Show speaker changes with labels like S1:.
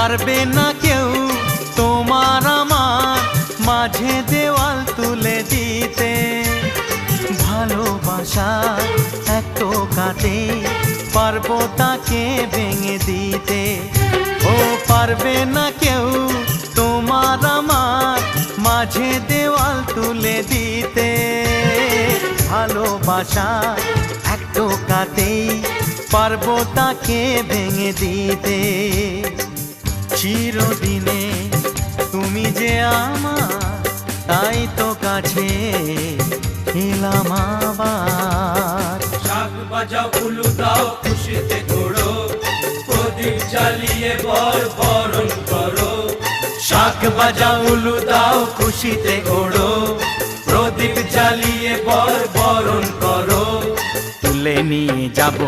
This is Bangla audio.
S1: পারবে না কেউ তোমার আমার মাঝে দেওয়াল তুলে দিতে। ভালোবাসা এক টোকাতে পারবো তাকে ভেঙে দিতে। ও পারবে না কেউ তোমার আমার মাঝে দেওয়াল তুলে দিতে। ভালোবাসা এক টোকাতেই পারবো তাকে ভেঙে দিতে। চিরদিনে তুমি যে আমার, তাই তো কাছে এলাম আবার।
S2: শাক বাজাও উলু দাও খুশিতে ঘোড়ো, প্রদীপ জ্বালিয়ে বরণ করো।
S1: শাক বাজাও উলু দাও খুশিতে ওড়ো, প্রদীপ জ্বালিয়ে বরণ করো। তুলে নিয়ে যাবো